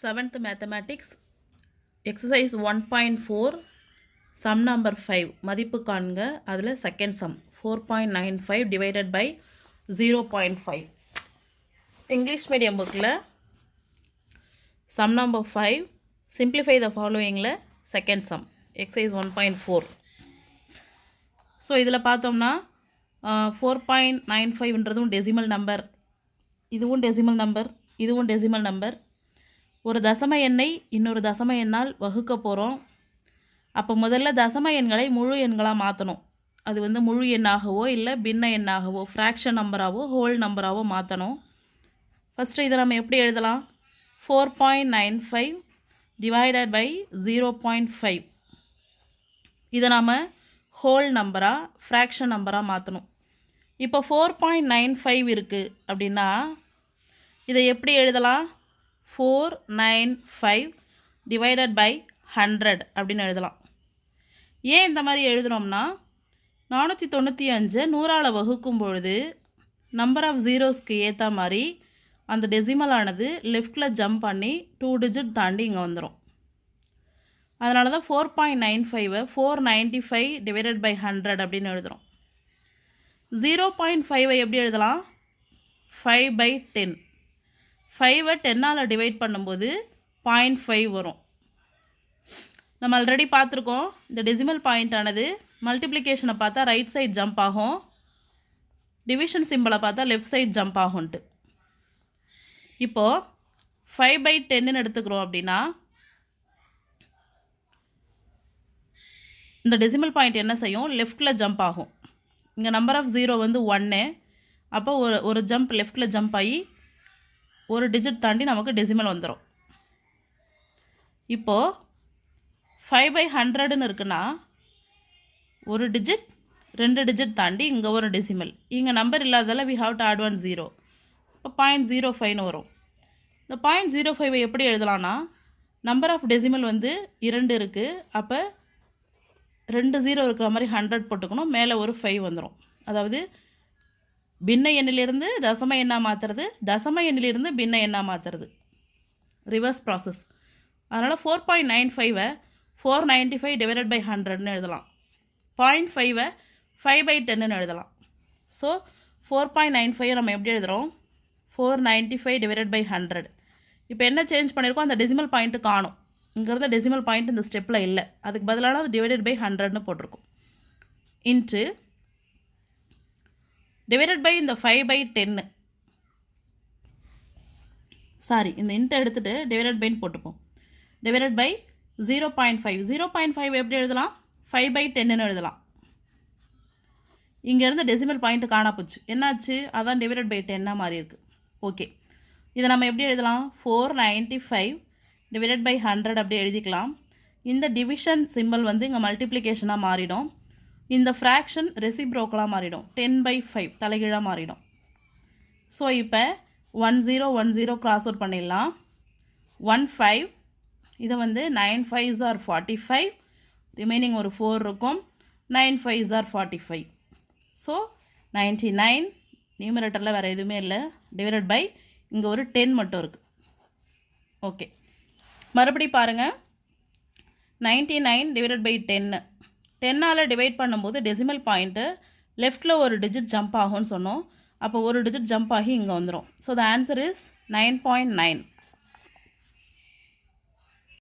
7th Mathematics Exercise 1.4 Sum number 5 மதிப்பு காண்க அதில் second sum 4.95 divided by 0.5 English medium bookல sum number 5 simplify the followingல second sum exercise 1.4 so இதில் பார்த்தோம்னா 4.95ன்றதும் decimal number, இதுவும் decimal number, இதுவும் decimal number. ஒரு தசம எண்ணை இன்னொரு தசம எண்ணால் வகுக்க போகிறோம். அப்போ முதல்ல தசம எண்களை முழு எண்களாக மாற்றணும். அது முழு எண்ணாகவோ இல்லை பின்ன எண்ணாகவோ ஃப்ராக்ஷன் நம்பராகவோ ஹோல் நம்பராகவோ மாற்றணும். ஃபஸ்ட்டு இதை நம்ம எப்படி எழுதலாம்? 4.95 டிவைடட் பை 0.5 இதை நாம் ஹோல் நம்பராக ஃப்ராக்ஷன் நம்பராக மாற்றணும். இப்போ 4.95 இருக்குது அப்படின்னா இதை எப்படி எழுதலாம்? 495 டிவைடட் பை 100 அப்படின்னு எழுதலாம். ஏன் இந்த மாதிரி எழுதுனோம்னா 495 100ஆல் வகுக்கும் பொழுது நம்பர் ஆஃப் ஜீரோஸ்க்கு ஏற்ற மாதிரி அந்த டெசிமலானது லெஃப்டில் ஜம்ப் பண்ணி 2 டிஜிட் தாண்டி இங்கே வந்துடும். அதனால தான் 4.95 495 டிவைடட் பை 100 அப்படின்னு எழுதுகிறோம். 0.5 எப்படி எழுதலாம்? 5/10 5 10ஆல் டிவைட் பண்ணும்போது 0.5 வரும். நம்ம ஆல்ரெடி பார்த்துருக்கோம் இந்த டெசிமல் பாயிண்ட் ஆனது மல்டிப்ளிகேஷனை பார்த்தா ரைட் சைட் ஜம்ப் ஆகும், டிவிஷன் சிம்பிளை பார்த்தா லெஃப்ட் சைட் ஜம்ப் ஆகும்ன்ட்டு. இப்போது 5/10ன்னு எடுத்துக்கிறோம் அப்படின்னா இந்த டெசிமல் பாயிண்ட் என்ன செய்யும்? லெஃப்டில் ஜம்ப் ஆகும். இங்கே நம்பர் ஆஃப் ஜீரோ 1, அப்போ ஒரு ஜம்ப் லெஃப்டில் ஜம்ப் ஆகி ஒரு டிஜிட் தாண்டி நமக்கு டெசிமல் வந்துடும். இப்போது 5/100ன்னு இருக்குன்னா ஒரு டிஜிட் 2 டிஜிட் தாண்டி இங்கே ஒரு டெசிமல், இங்கே நம்பர் இல்லாததால் we have to add 1 0. இப்போ 0.05ன்னு வரும். இந்த 0.05 எப்படி எழுதலான்னா நம்பர் ஆஃப் டெசிமல் 2 இருக்குது, அப்போ 2 0 இருக்கிற மாதிரி 100 போட்டுக்கணும், மேலே ஒரு 5 வந்துடும். அதாவது பின்ன எண்ணிலிருந்து தசம எண்ணாக மாற்றுறது, தசம எண்ணிலிருந்து பின்ன எண்ணாக மாற்றுறது, ரிவர்ஸ் ப்ராசஸ். அதனால் 4.95 495 டிவைடட் பை 100ன்னு எழுதலாம். 0.5 5/10ன்னு எழுதலாம். ஸோ 4.95 நம்ம எப்படி எழுதுகிறோம்? 495 டிவைடட் பை 100. இப்போ என்ன சேஞ்ச் பண்ணியிருக்கோம்? அந்த டெசிமல் பாயிண்ட்டு காணும். இங்கிறத டெசிமல் பாயிண்ட் இந்த ஸ்டெப்பில் இல்லை, அதுக்கு பதிலான அது டிவைடட் பை 100ன்னு போட்டிருக்கோம். இன்ட்டு டிவைடட் பை இந்த 5/10, சாரி இந்த இன்ட்டு எடுத்துகிட்டு டிவைடட் பைன்னு போட்டுப்போம். டிவைடட் பை 0.5 0.5 எப்படி எழுதலாம்? 5/10ன்னு எழுதலாம். இங்கேருந்து டெசிமல் பாயிண்ட்டு காணா போச்சு, என்னாச்சு? அதான் டிவைடட் பை 10ஆக மாறி இருக்குது. ஓகே, இதை நம்ம எப்படி எழுதலாம்? 495 டிவைடட் பை 100 அப்படி எழுதிக்கலாம். இந்த டிவிஷன் சிம்பிள் இங்கே மல்டிப்ளிகேஷனாக மாறிடும், இந்த ஃப்ராக்ஷன் ரெசிப்ரோக்கலாக மாறிடும், 10/5 தலைகீழாக மாறிடும். ஸோ இப்போ 1010 கிராஸ் அவுட் பண்ணிடலாம். 15 இதை 9 5s are 45, ரிமைனிங் ஒரு 4 இருக்கும், 9 5s are 45. ஸோ 99 நியூமரேட்டரில் வேறு எதுவுமே இல்லை, டிவைடட் பை இங்கே ஒரு 10 மட்டும் இருக்குது. ஓகே, மறுபடி பாருங்கள். 99 டிவைடட் பை 10 10ஆல் டிவைட் பண்ணும்போது டெசிமல் பாயிண்ட்டு லெஃப்டில் ஒரு டிஜிட் ஜம்ப் ஆகும்னு சொன்னோம். அப்போ ஒரு டிஜிட் ஜம்ப் ஆகி இங்கே வந்துடும். So the answer is 9.9.